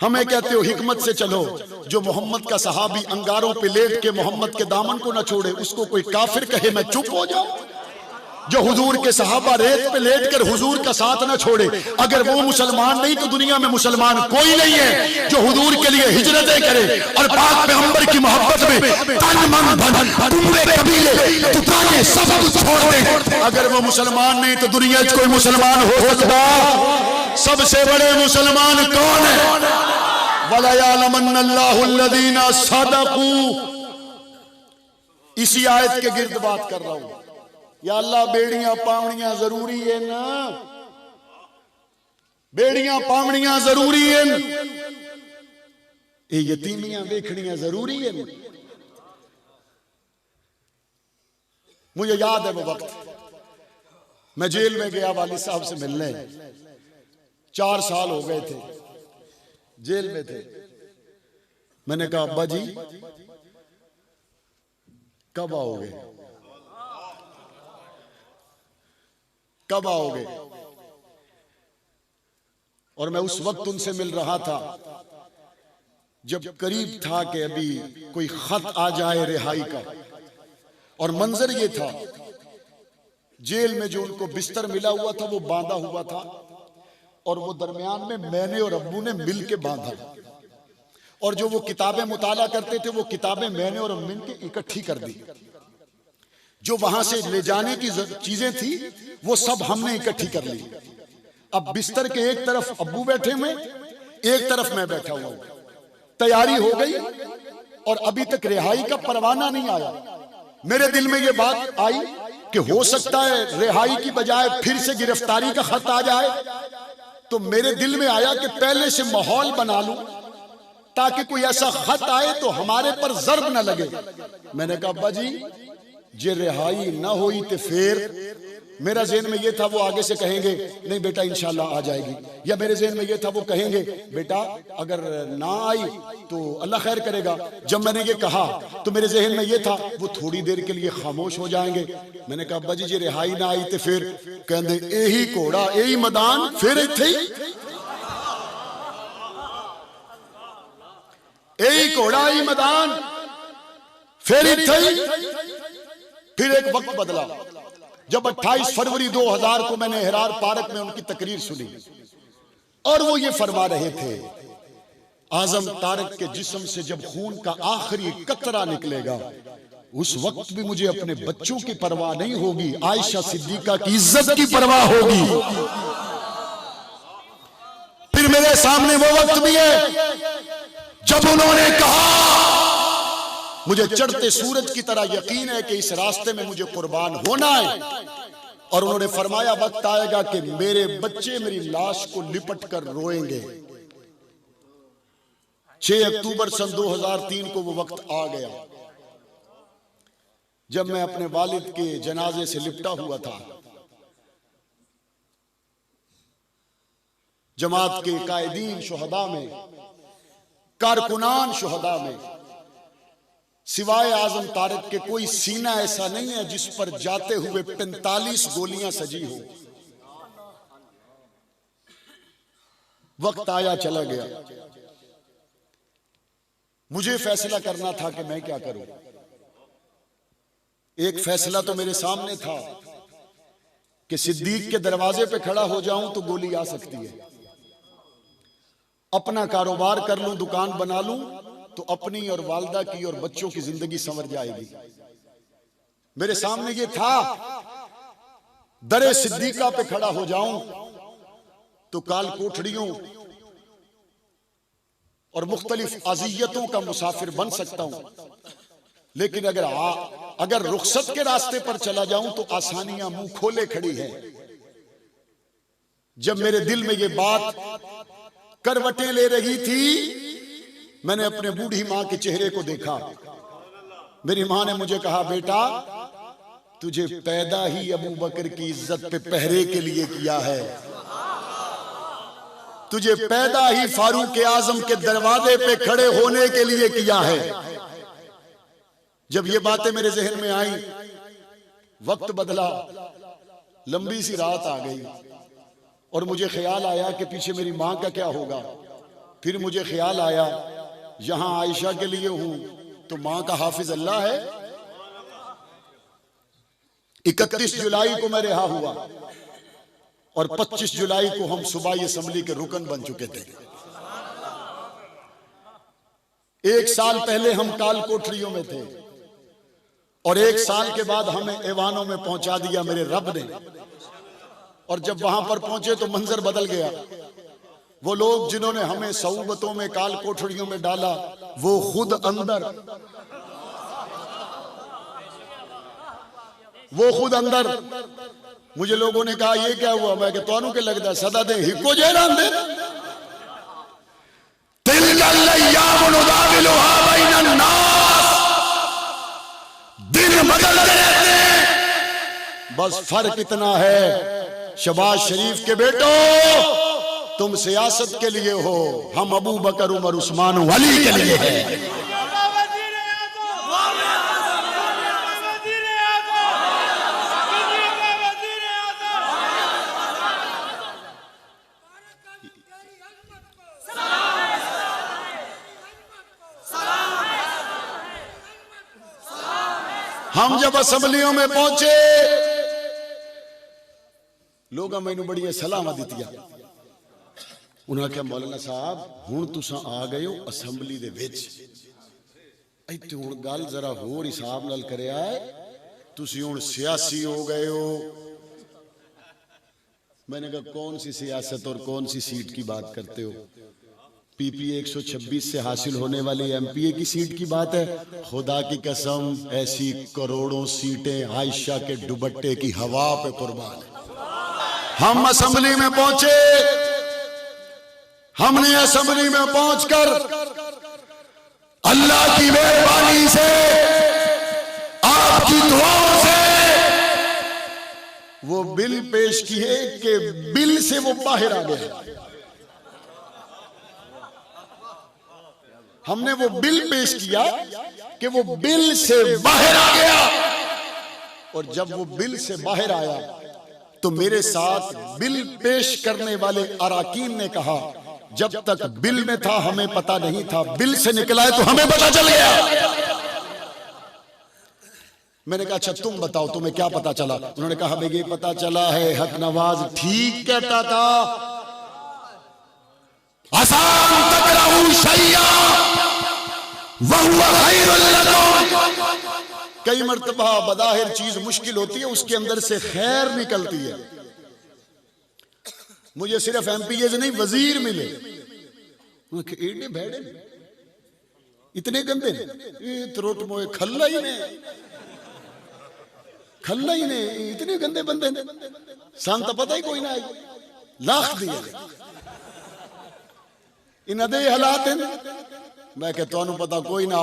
हमें कहते हो हिकमत से चलो। जो मोहम्मद का सहाबी अंगारों पे लेट के मोहम्मद के दामन को ना छोड़े, उसको कोई काफिर कहे मैं चुप हो जाऊं। जो हुजूर के सहाबा रेत पे लेट कर हुजूर का साथ ना छोड़े, अगर वो मुसलमान नहीं तो दुनिया में मुसलमान कोई नहीं है। जो हुजूर के लिए हिजरतें करे और पाक पैगंबर की मोहब्बत में तन मन धन पूरे कबीले दुकानें सब छोड़ दे, अगर वो मुसलमान नहीं तो दुनिया में कोई मुसलमान हो सकता। सबसे बड़े मुसलमान कौन है? वला यालमन्नल्लाहु अल्लज़ीना सदक़ू। इसी आयत के गिर्द बात कर रहा हूं। या अल्लाह, बेड़ियां पावड़ियां जरूरी है ना, बेड़ियां पावड़ियां जरूरी है, ये यतीमियां देखनियां जरूरी है। मुझे याद है वो वक्त मैं जेल में गया वालिद साहब से मिलने, 4 साल हो गए थे जेल में थे। मैंने कहा अब्बा जी कब आओगे, कब आओगे? और मैं उस वक्त उनसे मिल रहा था जब करीब था कि अभी कोई खत आ जाए रिहाई का। और मंजर ये था, जेल में जो उनको बिस्तर मिला हुआ था वो बांधा हुआ था, और वो दरमियान में मैंने और अब्बू ने मिल के बांधा। और जो वो किताबें मुताला करते थे वो किताबें मैंने और अम्मी ने इकट्ठी कर दी। जो वहां से ले जाने की चीजें थी वो सब हमने इकट्ठी कर ली। अब बिस्तर के एक तरफ अब्बू बैठे हुए, एक तरफ मैं बैठा हुआ हूं। तैयारी हो गई और अभी तक रिहाई का परवाना नहीं आया। मेरे दिल में ये बात आई कि हो सकता है रिहाई की बजाय फिर से गिरफ्तारी का खत आ जाए। तो मेरे दिल में आया कि पहले से माहौल बना लूं ताकि कोई ऐसा खत आए तो हमारे पर जर्ब न लगे। मैंने कहा अब्बा जी जे रिहाई ना हुई तो फिर, मेरा ज़हन में ये था वो आगे से कहेंगे नहीं बेटा इंशाल्लाह आ जाएगी, या मेरे ज़हन में ये था वो कहेंगे बेटा अगर ना आई तो अल्लाह खैर करेगा। जब मैंने ये कहा तो मेरे ज़हन में ये था वो थोड़ी देर के लिए खामोश हो जाएंगे। मैंने कहा अब्बा जी जे रिहाई ना आई तो फिर कहते यही घोड़ा यही मैदान फिर इत्थे यही घोड़ा यही मैदान फिर इत्थे। फिर एक वक्त बदला जब 28 फरवरी 2000 को मैंने हिरार पार्क में उनकी तकरीर सुनी और वो ये फरमा रहे थे, आजम तारक के जिस्म से जब खून का आखिरी कतरा निकलेगा उस वक्त भी मुझे अपने बच्चों की परवाह नहीं होगी, आयशा सिद्दीका की इज्जत की परवाह होगी। फिर मेरे सामने वो वक्त भी है जब उन्होंने कहा, मुझे चढ़ते सूरज की तरह यकीन है कि इस रास्ते में मुझे कुर्बान होना है। और उन्होंने फरमाया वक्त आएगा कि मेरे बच्चे मेरी लाश को लिपट कर रोएंगे। 6 अक्टूबर सन 2003 को वो वक्त आ गया जब मैं अपने वालिद के जनाजे से लिपटा हुआ था। जमात के कायदीन शुहदा में, कारकुनान शुहदा में सिवाय आजम तारक के कोई सीना ऐसा नहीं है जिस पर जाते हुए 45 गोलियां सजी हो। वक्त आया चला गया, मुझे फैसला करना था कि मैं क्या करूं। एक फैसला तो मेरे सामने था कि सिद्दीक के दरवाजे पे खड़ा हो जाऊं तो गोली आ सकती है, अपना कारोबार कर लूं, दुकान बना लूं तो अपनी और वालदा की और बच्चों की जिंदगी संवर जाएगी। मेरे सामने ये था दरे सिद्दीका पे खड़ा हो जाऊं तो काल कोठड़ियों और मुख्तलिफ अजियतों का मुसाफिर बन सकता हूं, लेकिन अगर रुखसत के रास्ते पर चला जाऊं तो आसानियां मुंह खोले खड़ी हैं। जब मेरे दिल में ये बात करवटें ले रही थी, मैंने अपने बूढ़ी मां के चेहरे को देखा। मेरी मां ने मुझे कहा, बेटा तुझे पैदा ही अबू बकर की इज्जत पे पहरे के लिए किया है, तुझे पैदा ही फारूक आजम के दरवाजे पे खड़े होने के लिए किया है। जब ये बातें मेरे जहन में आई, वक्त बदला, लंबी सी रात आ गई और मुझे ख्याल आया कि पीछे मेरी मां का क्या होगा। फिर मुझे ख्याल आया यहां आयशा के लिए हूं तो मां का हाफिज अल्लाह है। 31 जुलाई को मैं रिहा हुआ और 25 जुलाई को हम सूबाई असेंबली के रुकन बन चुके थे। 1 साल पहले हम काल कोठरियों में थे और 1 साल के बाद हमें ऐवानों में पहुंचा दिया मेरे रब ने। और जब वहां पर पहुंचे तो मंजर बदल गया। वो लोग जिन्होंने हमें सऊबतों में काल कोठरियों में डाला वो खुद अंदर मुझे लोगों ने कहा ये क्या हुआ? मैं तो के लगता सदा दे हिको जेरान दे दिन बदलते रहते हैं। बस फर्क इतना है शबाज शरीफ के बेटो तुम सियासत के लिए हो, हम अबू बकर उमर उस्मान वली के लिए हैं। हम जब असेंबलियों में पहुंचे लोग मैनू बड़ी सलाह दित्तियां। उन्होंने कहा मौलाना साहब हुण तुसां आ गए हो असेंबली दे विच, इत्थे हुण गल जरा होर हिसाब नाल करिया है, तुसीं हुण सियासी हो गए हो। मैंने कहा कौन सी सियासत और कौन सी सीट की बात करते हो? पीपीए 126 से हासिल होने वाली एमपीए की सीट की बात है। खुदा की कसम ऐसी करोड़ों सीटें आयशा के दुपट्टे की हवा पे कुर्बान है। हम असेंबली में पहुंचे, हमने असेंबली में पहुंचकर अल्लाह की मेहरबानी से आपकी दुआओं से वो बिल पेश किए कि बिल से वो बाहर आ गया। हमने वो बिल पेश किया कि वो बिल से बाहर आ गया और जब वो बिल से बाहर आया तो मेरे साथ बिल पेश करने वाले अराकीन ने कहा जब तक बिल में था हमें पता नहीं था, बिल से निकला है तो हमें पता चल गया। मैंने कहा अच्छा तुम बताओ तुम्हें क्या पता चला? उन्होंने कहा हमें ये पता चला है हक नवाज ठीक कहता था, आसान तकराहू शैया वहुवा खैरुल लकुम। कई मर्तबा बज़ाहिर चीज मुश्किल होती है, उसके अंदर से खैर निकलती है। मुझे सिर्फ एमपीए नहीं वजीर मिले, एडे भेड़े इतने गंदे त्रोट मोए खल्ला ही ने इतने गंदे बंदे ने सान तो पता ही कोई ना आई लाख दिए इन दे हालात हैं। मैं कह तुहानू पता कोई ना,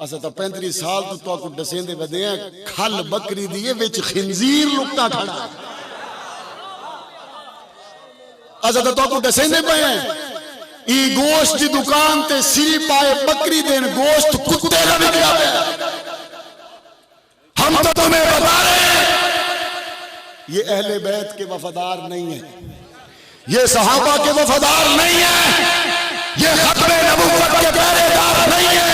असा तो 35 साल तो तुहानू दसेंदे वदे हैं खल बकरी दी विच खिंजीर लुकता खड़ा। असा तो तुहानू दसेंदे पे हैं ई गोश्त की दुकान ते सिरी पाए बकरी देन गोश्त कुत्ते का बिकया पे। हम तो तुम्हें बता रहे हैं ये अहले बैत के वफादार नहीं है, ये सहाबा के वफादार नहीं है, ये खत्मे नबुव्वत के पहरेदार नहीं है।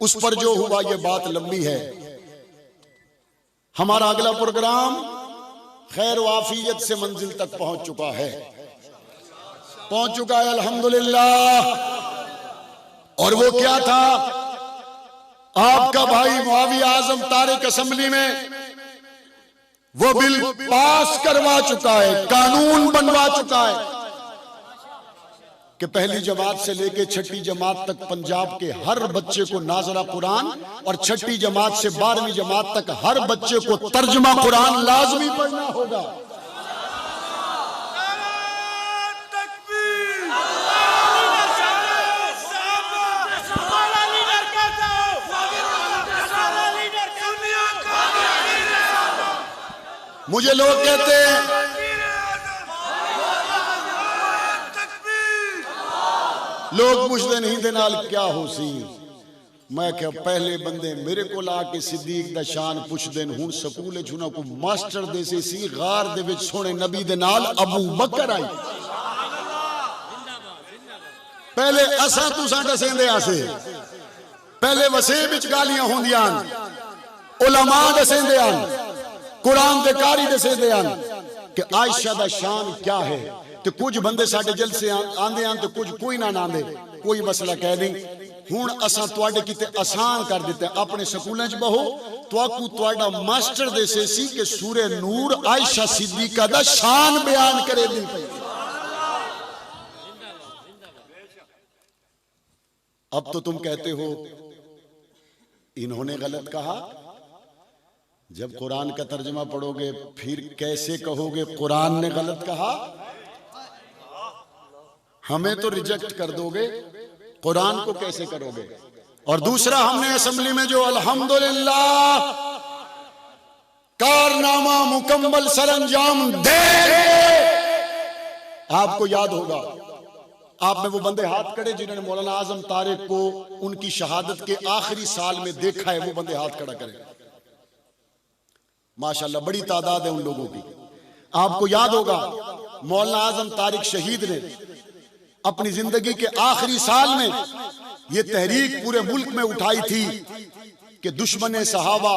उस पर जो हुआ ये बात लंबी है। हमारा अगला प्रोग्राम खैर वाफियत से मंजिल तक पहुंच चुका है अल्हम्दुलिल्लाह। और वो क्या था, आपका भाई मुआविया आजम तारिक असेंबली में वो बिल पास करवा चुका है, कानून बनवा चुका है कि पहली जमात से लेके छठी जमात तक पंजाब के हर बच्चे को नाज़रा कुरान और छठी जमात से 12वीं जमात तक हर बच्चे को तर्जुमा कुरान लाजमी पढ़ना होगा। मुझे लोग कहते हैं लोग पुछते नहीं दे नाल क्या हो सी, मैं क्या पहले बंदे मेरे को ला के सिद्दीक दा शान पुछदे हुण स्कूल चुना को मास्टर दे सी गार दे विच सोने नबी दे नाल अबू बकर आई। पहले असा तुसा दसेंदे आसे, पहले वसे विच गालियां होंदियां, उलमा दसेंदे आन, कुरान दे कारी दसेंदे आन कि आयशा दा शान क्या है। तो कुछ बंदे साडे जलसे आंदे आन तो कुछ कोई ना आंदे, कोई मसला कह नहीं। हुण असां तुहाडे किते आसान कर दिता, अपने स्कूलों च बहो तुआकू तुहाडा मास्टर दसे सी कि सूरे नूर आयशा सिद्दीका दा शान बयान करे दी पई। अब तो तुम कहते हो इन्होंने गलत कहा। जब कुरान का तर्जुमा पढ़ोगे फिर कैसे कहोगे कुरान ने गलत कहा? हमें तो रिजेक्ट कर दोगे, कुरान को कैसे करोगे? और दूसरा, हमने असेंबली में जो अल्हम्दुलिल्लाह कारनामा मुकम्मल सरंजाम दे, आपको याद होगा आप में वो बंदे हाथ खड़े जिन्होंने मौलाना आजम तारिक को उनकी शहादत के आखिरी साल में देखा है, वो बंदे हाथ खड़ा करें। माशाल्लाह बड़ी तादाद है उन लोगों की। आपको याद होगा मौलाना आजम तारिक शहीद ने अपनी जिंदगी के आखिरी साल में यह तहरीक पूरे मुल्क में उठाई थी कि दुश्मन सहाबा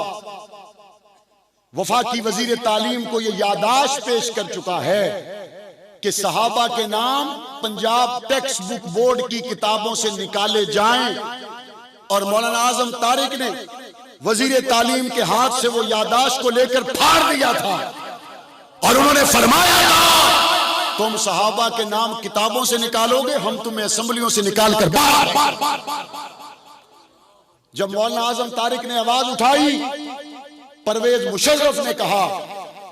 वफाकी वजीर तालीम को यह यादाश्त पेश कर चुका है कि सहाबा के नाम पंजाब टेक्स्ट बुक बोर्ड की किताबों से निकाले जाएं। और मौलाना आजम तारिक ने वजीर तालीम के हाथ से वो यादाश्त को लेकर फाड़ दिया था और उन्होंने फरमाया था तुम सहाबा के नाम किताबों से निकालोगे, हम तुम्हें असेंबलियों से निकाल कर बार। जब मौलाना आजम तारिक ने आवाज उठाई, परवेज मुशर्रफ ने कहा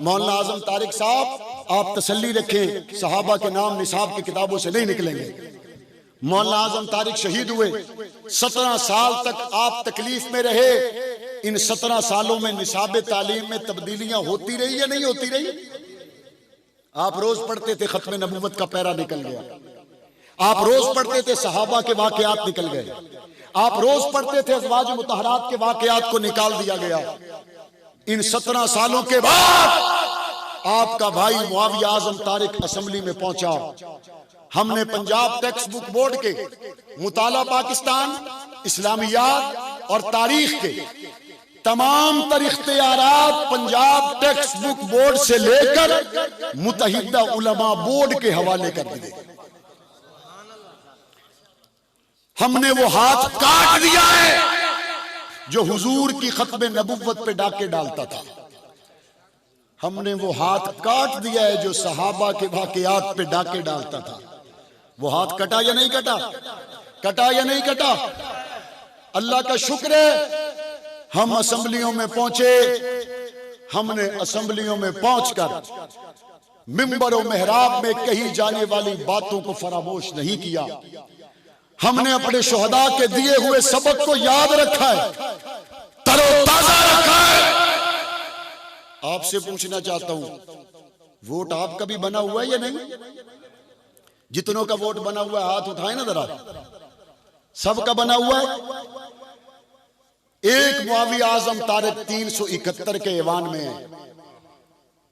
मौलाना आजम तारिक साहब आप तसल्ली रखें, सहाबा के नाम निसाब की किताबों से नहीं निकलेंगे। मौलाना आजम तारिक शहीद हुए, 17 साल तक आप तकलीफ में रहे। इन 17 सालों में निसाब तालीम में तब्दीलियां होती रही या नहीं होती रही? आप रोज पढ़ते थे खत्म नबूवत का पैरा निकल गया, आप रोज पढ़ते थे सहाबा के वाकयात निकल गए, आप रोज पढ़ते थे अज़वाज मुतहरात के वाकयात को निकाल दिया गया। इन 17 सालों के बाद आपका भाई मुआविया आजम तारिक असेंबली में पहुंचा। हमने पंजाब टेक्स्ट बुक बोर्ड के मुताला पाकिस्तान, इस्लामियात और तारीख के तमाम तर इख्तियारात पंजाब टेक्स्ट बुक बोर्ड से लेकर मुत्तहिदा उलमा बोर्ड के हवाले कर दिए। हमने वो हाथ काट दिया है जो हुजूर की खत्म नबुव्वत पे डाके डालता था। हमने वो हाथ काट दिया है जो सहाबा के वाकयात पे डाके डालता था। वो हाथ कटा या नहीं कटा? कटा या नहीं कटा? अल्लाह का शुक्र है हम असेंबलियों में पहुंचे। हमने असेंबलियों में पहुंचकर मिंबर और मेहराब में कही जाने वाली बातों को फरामोश नहीं किया। हमने अपने शुहदा के दिए हुए सबक को याद रखा है, तरोताजा रखा है। आपसे पूछना चाहता हूं, वोट आपका भी बना हुआ है या नहीं? जितनों का वोट बना हुआ है हाथ उठाए ना जरा। सबका बना हुआ है। एक मुआविया आजम तारिक 371 के ऐवान में है।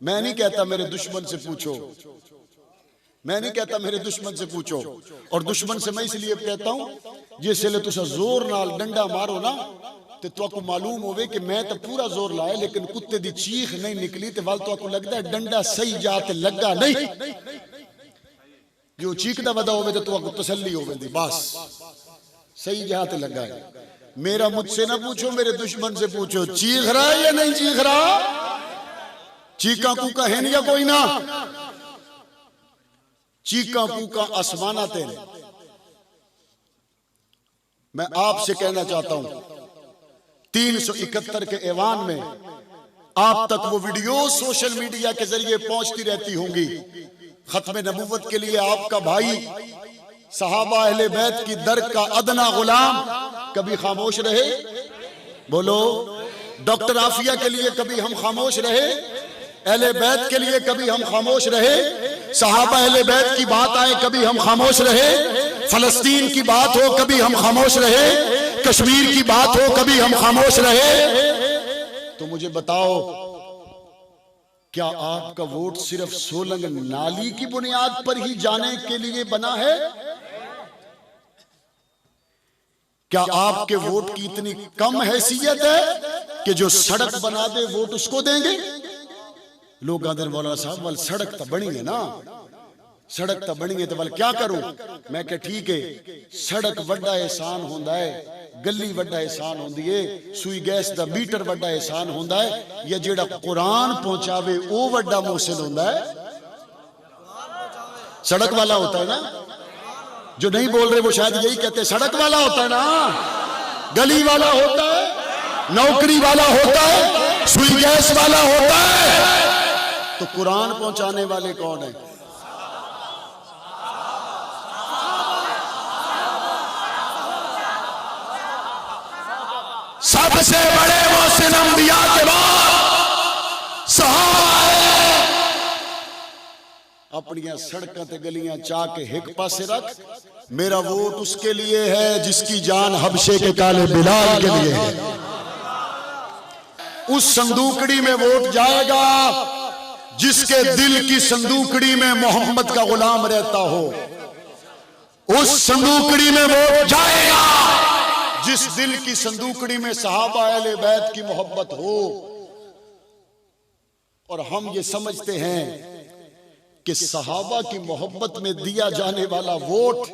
मैं नहीं कहता मेरे दुश्मन से पूछो, मैं नहीं कहता मेरे दुश्मन से पूछो। और दुश्मन से मैं इसलिए कहता हूं जिसले तुसा जोर नाल डंडा मारो ना तो तुमको मालूम होवे कि मैं तो पूरा जोर लाया लेकिन कुत्ते दी चीख नहीं निकली तो वाल तुमको लगता है डंडा सही जाते लगा नहीं। जो चीखदा वदा होवे तो तुमको तसल्ली होवेंदी बस सही जाते लगा है। मेरा मुझसे ना पूछो, मेरे दुश्मन से पूछो चीख रहा है या नहीं चीख रहा? चीका कूका है नहीं या कोई ना? चीका कूका आसमाना तेरे। मैं आपसे कहना चाहता हूं 371 के ऐवान में आप तक वो वीडियो सोशल मीडिया के जरिए पहुंचती रहती होंगी। खत्म नबूवत के लिए आपका भाई सहाबा अहले बैत की दर का अदना गुलाम कभी खामोश रहे? बोलो। डॉक्टर आफिया के लिए कभी हम खामोश रहे? अहले बैत के लिए कभी हम खामोश रहे? सहाबा अहले बैत की बात आए कभी हम खामोश रहे? फलस्तीन की बात हो कभी हम खामोश रहे? कश्मीर की बात हो कभी हम खामोश रहे? तो मुझे बताओ क्या आपका वोट सिर्फ सोलंग नाली की बुनियाद पर ही जाने के लिए बना है? क्या आपके वोट की इतनी कम हैसियत है कि जो सड़क बना दे वोट उसको देंगे? लोग आदर मौलाना साहब वाल सड़क तो बनी है ना, सड़क तो बनी है तो वाल क्या करूं? मैं कह ठीक है, सड़क वड्डा एहसान होंदा है, गली वड्डा एहसान होंदी है, सुई गैस दा मीटर वड्डा एहसान होंदा है, या जेड़ा कुरान पहुंचावे वो वड्डा मोहसिन होंदा है? सड़क वाला होता है ना, जो नहीं बोल रहे वो शायद यही कहते हैं, सड़क वाला होता है ना, गली वाला होता है, नौकरी वाला होता है, सुई गैस वाला होता है। तो कुरान पहुंचाने वाले कौन है? सबसे बड़े मोहसिन अंबिया के बाद सहाबा है। अपनी सड़कों ते गलियां चाह के एक पासे रख, मेरा वोट उसके लिए है जिसकी जान हबशे के काले बिलाल के लिए है। उस संदूकड़ी में वोट जाएगा जिसके दिल की संदूकड़ी में मोहम्मद का गुलाम रहता हो। उस संदूकड़ी में वोट जाएगा जिस दिल की संदूकड़ी में सहाबा अहले बैत की मोहब्बत हो। और हम ये समझते हैं कि सहाबा की मोहब्बत में दिया जाने वाला वोट,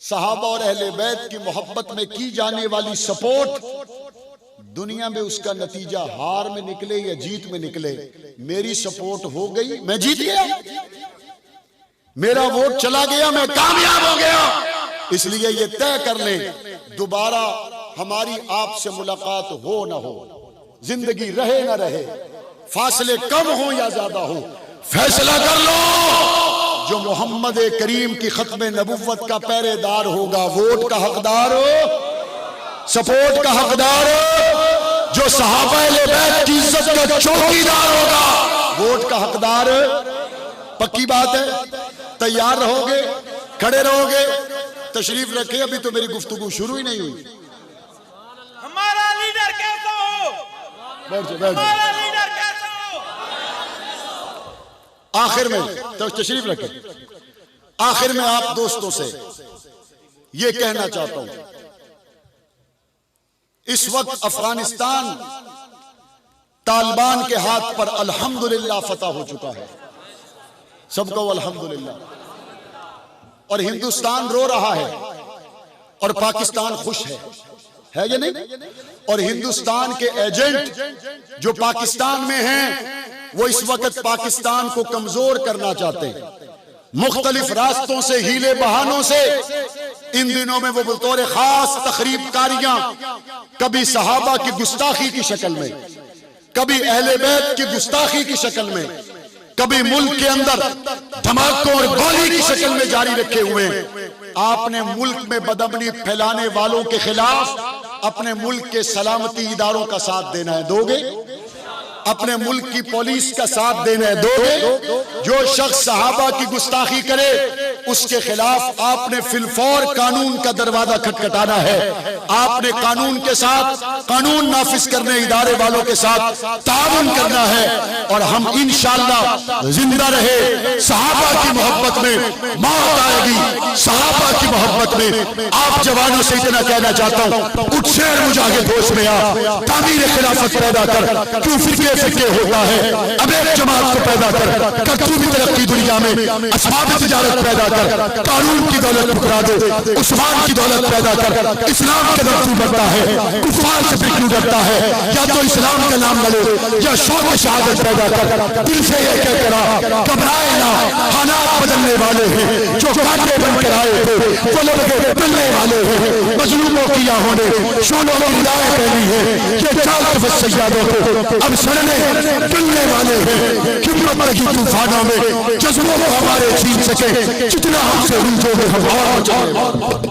सहाबा और अहले बैत की मोहब्बत में की जाने वाली सपोर्ट, दुनिया में उसका नतीजा हार में निकले या जीत में निकले, मेरी सपोर्ट हो गई, मैं जीत गया, मेरा वोट चला गया, मैं कामयाब हो गया। इसलिए ये तय कर लें, दोबारा हमारी आपसे मुलाकात हो ना हो, जिंदगी रहे ना रहे, फासले कम हो या ज्यादा हो, फैसला कर लो। जो मोहम्मद करीम की खत्म नबुव्वत का पहरेदार होगा, वोट का हकदार हो, सपोर्ट का हकदार हो, जो सहाबा अहले बैत की इज्जत का चौकीदार होगा, वोट का हकदार। पक्की बात है? तैयार रहोगे, खड़े रहोगे, तशरीफ रखे। अभी तो मेरी गुफ्तगू शुरू ही नहीं हुई। हमारा लीडर कैसा हो? बैठ जाओ, बैठ जाओ। हमारा लीडर कैसा हो? आखिर में तो तशरीफ रखे, आखिर में आप दोस्तों से ये कहना चाहता हूं, इस वक्त अफगानिस्तान तालिबान के हाथ पर अल्हम्दुलिल्लाह फतह हो चुका है। सबको अल्हम्दुलिल्लाह। और हिंदुस्तान रो रहा है और पाकिस्तान खुश है या नहीं? और हिंदुस्तान के एजेंट जो पाकिस्तान में हैं, वो इस वक्त पाकिस्तान को कमजोर करना चाहते हैं, मुख्तलिफ रास्तों से, हीले बहानों से। इन दिनों में वो बतौर खास तखरीबकारियां, कभी सहाबा की गुस्ताखी की शक्ल में, कभी अहले बैत की गुस्ताखी की शक्ल में, कभी मुल्क के अंदर धमाकों और गोली की शक्ल में जारी रखे हुए हैं। आपने मुल्क में बदअमनी फैलाने वालों के खिलाफ अपने मुल्क के सलामती इदारों का साथ देना है, दोगे? अपने मुल्क की पुलिस का साथ देना है, दोगे? जो शख्स सहाबा की गुस्ताखी करे उसके खिलाफ आपने फिलफौर कानून का दरवाजा खटखटाना है। आपने कानून के साथ, कानून नाफिज करने इदारे वालों के साथ ताउन करना है। और हम इंशाअल्लाह जिंदा रहे, सहाबा की मोहब्बत में मौत आएगी, सहाबा की मोहब्बत में। आप जवानों से इतना कहना चाहता हूं, उठ शेर मुजाहिद होश में आ, तामीर खिलाफत पैदा कर। क्यों फिरके होता है? अब एक जमात को पैदा कर, तू भी तरक्की दुनिया में, असबाब तिजारत पैदा कर, कानून की दौलत ठुकरा दो, उस्मान की दौलत पैदा कर। इस्लाम के दर तू बढ़ता है, कुफार से फिक्र करता है, या तो इस्लाम का नाम ले लो या शौक शहादत पैदा कर। दिल से ये कह करा, घबराए ना, हालात बदलने वाले हैं। जो कांटे बन कर आए थे वो लोग बदलने वाले हैं। मजलूमों की होने शोलों में हिदायत पहनी है, ये चार सैयादों को अब सड़ने मिलने वाले हैं। किम्मत की तूफानों में जज्बों को हमारे छीन सके, जितना हमसे उलझोगे हम और